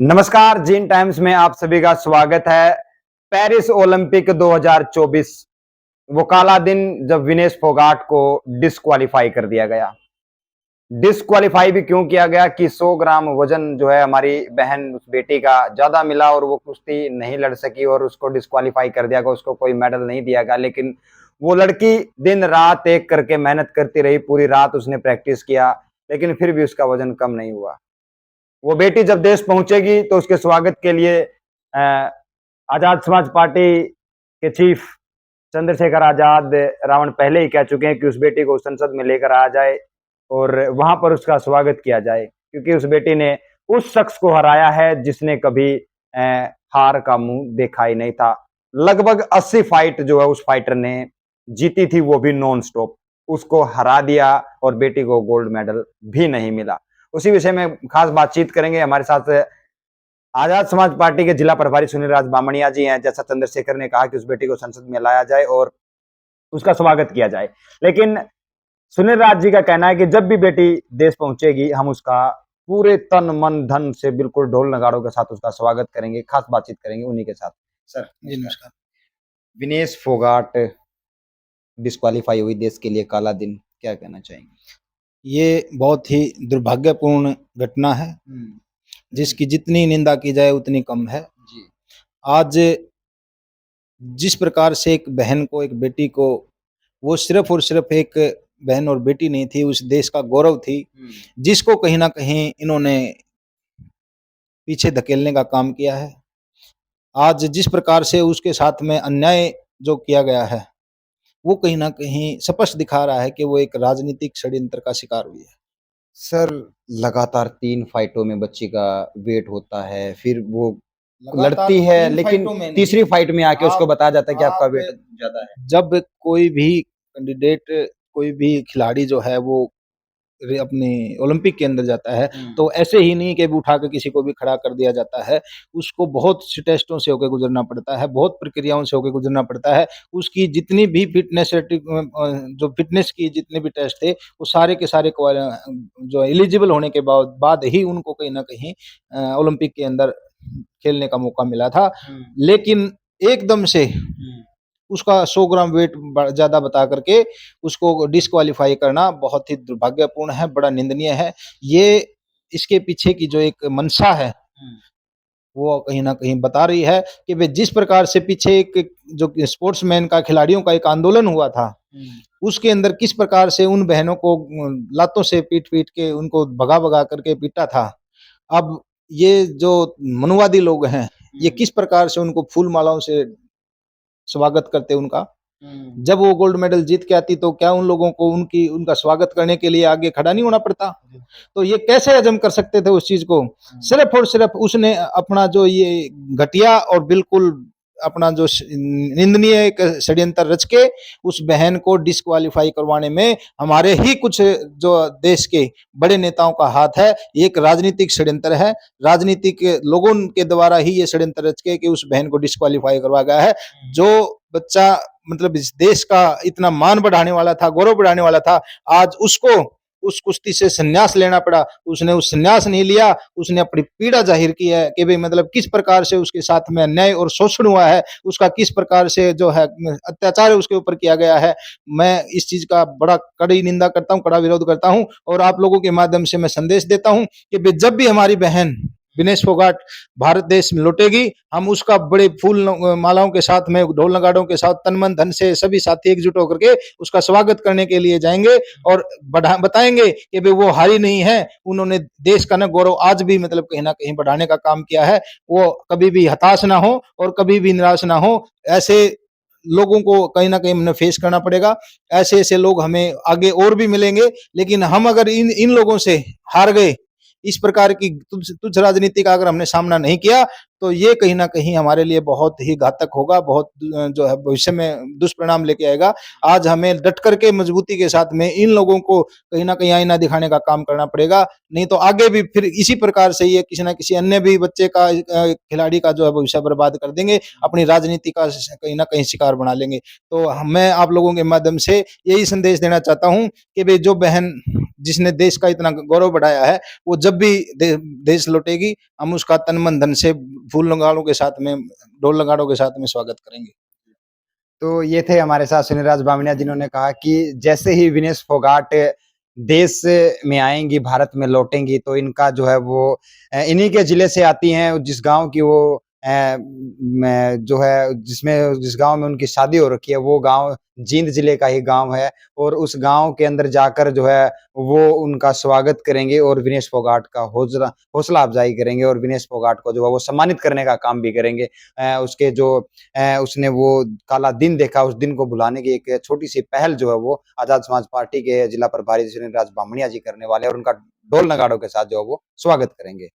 नमस्कार, gene times में आप सभी का स्वागत है। पेरिस ओलंपिक 2024 वो काला दिन जब विनेश फोगाट को डिस्क्वालीफाई कर दिया गया। डिस्क्वालीफाई भी क्यों किया गया कि 100 ग्राम वजन जो है हमारी बहन उस बेटी का ज्यादा मिला और वो कुश्ती नहीं लड़ सकी और उसको डिस्क्वालीफाई कर दिया गया, उसको कोई मेडल नहीं दिया गया। लेकिन वो लड़की दिन रात एक करके मेहनत करती रही, पूरी रात उसने प्रैक्टिस किया, लेकिन फिर भी उसका वजन कम नहीं हुआ। वो बेटी जब देश पहुंचेगी तो उसके स्वागत के लिए आजाद समाज पार्टी के चीफ चंद्रशेखर आजाद रावण पहले ही कह चुके हैं कि उस बेटी को संसद में लेकर आ जाए और वहां पर उसका स्वागत किया जाए, क्योंकि उस बेटी ने उस शख्स को हराया है जिसने कभी हार का मुंह देखा ही नहीं था। लगभग 80 फाइट जो है उस फाइटर ने जीती थी, वो भी नॉन स्टॉप, उसको हरा दिया और बेटी को गोल्ड मेडल भी नहीं मिला। उसी विषय में खास बातचीत करेंगे। हमारे साथ आजाद समाज पार्टी के जिला प्रभारी सुनील राज बामणिया जी हैं। जैसा चंद्रशेखर ने कहा कि उस बेटी को संसद में लाया जाए और उसका स्वागत किया जाए, लेकिन सुनील राज जी का कहना है कि जब भी बेटी देश पहुंचेगी हम उसका पूरे तन मन धन से बिल्कुल ढोल नगाड़ों के साथ उसका स्वागत करेंगे। खास बातचीत करेंगे उन्हीं के साथ। सर जी नमस्कार। विनेश फोगाट डिस्क्वालीफाई हुई, देश के लिए काला दिन, क्या कहना चाहेंगे? ये बहुत ही दुर्भाग्यपूर्ण घटना है, जिसकी जितनी निंदा की जाए उतनी कम है। जी। आज जिस प्रकार से एक बहन को, एक बेटी को, वो सिर्फ और सिर्फ एक बहन और बेटी नहीं थी, उस देश का गौरव थी, जिसको कहीं ना कहीं इन्होंने पीछे धकेलने का काम किया है। आज जिस प्रकार से उसके साथ में अन्याय जो किया गया है, वो कहीं ना कहीं स्पष्ट दिखा रहा है कि वो एक राजनीतिक षड्यंत्र का शिकार हुई है। सर, लगातार 3 फाइटों में बच्ची का वेट होता है, फिर वो लड़ती है, लेकिन तीसरी फाइट में आके उसको बताया जाता है कि आपका वेट ज्यादा है। जब कोई भी कैंडिडेट, कोई भी खिलाड़ी जो है वो अपने ओलंपिक के अंदर जाता है, तो ऐसे ही नहीं कि उठा के किसी को भी खड़ा कर दिया जाता है। उसको बहुत सी टेस्टों से होकर गुजरना पड़ता है, बहुत प्रक्रियाओं से होकर गुजरना पड़ता है। उसकी जितनी भी फिटनेस जो फिटनेस की जितने भी टेस्ट थे, वो सारे के सारे जो एलिजिबल होने के बाद ही उनको कहीं ना कहीं ओलंपिक के अंदर खेलने का मौका मिला था। लेकिन एकदम से उसका 100 ग्राम वेट ज्यादा बता करके उसको डिस्क्वालीफाई करना बहुत ही दुर्भाग्यपूर्ण है, बड़ा निंदनीय है। ये इसके पीछे की जो एक मंशा है वो कहीं ना कहीं बता रही है कि वे जिस प्रकार से पीछे एक जो स्पोर्ट्समैन का, खिलाड़ियों का एक आंदोलन हुआ था, उसके अंदर किस प्रकार से उन बहनों को लातों से पीट पीट के उनको भगा भगा करके पीटा था। अब ये जो मनुवादी लोग हैं, ये किस प्रकार से उनको फूल मालाओं से स्वागत करते उनका। जब वो गोल्ड मेडल जीत के आती तो क्या उन लोगों को उनका स्वागत करने के लिए आगे खड़ा नहीं होना पड़ता? तो ये कैसे हजम कर सकते थे उस चीज को? सिर्फ और सिर्फ उसने अपना जो ये घटिया और बिल्कुल अपना जो निंदनीय एक षड्यंत्र रच के उस बहन को डिस्क्वालीफाई करवाने में हमारे ही कुछ जो देश के बड़े नेताओं का हाथ है। एक राजनीतिक षड्यंत्र है, राजनीतिक लोगों के द्वारा ही ये षड्यंत्र रच के कि उस बहन को डिस्क्वालीफाई करवा गया है। जो बच्चा मतलब इस देश का इतना मान बढ़ाने वाला था, गौरव बढ़ाने वाला था, आज उसको उस कुश्ती से संन्यास लेना पड़ा। उसने उस संन्यास नहीं लिया, उसने अपनी पीड़ा जाहिर की है कि भाई मतलब किस प्रकार से उसके साथ में अन्याय और शोषण हुआ है, उसका किस प्रकार से जो है अत्याचार उसके ऊपर किया गया है। मैं इस चीज का बड़ा कड़ी निंदा करता हूँ, कड़ा विरोध करता हूँ और आप लोगों के माध्यम से मैं संदेश देता हूँ कि जब भी हमारी बहन विनेश फोगाट भारत देश में लौटेगी, हम उसका बड़े फूल मालाओं के साथ में, ढोल नगाड़ों के साथ, तन मन धन से सभी साथी एकजुट होकर के उसका स्वागत करने के लिए जाएंगे और बताएंगे कि भाई वो हारी नहीं है। उन्होंने देश का न गौरव आज भी मतलब कहीं ना कहीं बढ़ाने का काम किया है। वो कभी भी हताश ना हो और कभी भी निराश ना हो। ऐसे लोगों को कहीं ना कहीं हमें फेस करना पड़ेगा। ऐसे ऐसे लोग हमें आगे और भी मिलेंगे, लेकिन हम अगर इन लोगों से हार गए, इस प्रकार की तुच्छ राजनीति का अगर हमने सामना नहीं किया, तो ये कहीं ना कहीं हमारे लिए बहुत ही घातक होगा, बहुत जो है भविष्य में दुष्परिणाम लेके आएगा। आज हमें डट करके मजबूती के साथ में इन लोगों को कहीं ना कहीं आईना दिखाने का काम करना पड़ेगा, नहीं तो आगे भी फिर इसी प्रकार से ये किसी ना किसी अन्य भी बच्चे का, खिलाड़ी का जो है भविष्य बर्बाद कर देंगे, अपनी राजनीति का कहीं ना कहीं शिकार बना लेंगे। तो मैं आप लोगों के माध्यम से यही संदेश देना चाहता हूँ कि भाई जो बहन जिसने देश का इतना गौरव बढ़ाया है, वो जब भी देश लौटेगी, हम उसका तन मन धन से फूल नगाड़ों के साथ में, ढोल नगाड़ों के साथ में स्वागत करेंगे। तो ये थे हमारे साथ सुनील राज बामणिया, जिन्होंने कहा कि जैसे ही विनेश फोगाट देश में आएंगी, भारत में लौटेंगी, तो इनका जो है वो इन्हीं के जिले से आती हैं, जिस गांव की वो जो है जिस गांव में उनकी शादी हो रखी है, वो गांव जींद जिले का ही गांव है, और उस गांव के अंदर जाकर जो है वो उनका स्वागत करेंगे और विनेश फोगाट का हौसला अफजाई करेंगे, और विनेश फोगाट को जो है वो सम्मानित करने का काम भी करेंगे। उसके जो उसने वो काला दिन देखा, उस दिन को भुलाने की एक छोटी सी पहल जो है वो आजाद समाज पार्टी के जिला प्रभारी सुनील राज बामणिया जी करने वाले हैं, और उनका ढोल नगाड़ों के साथ जो है वो स्वागत करेंगे।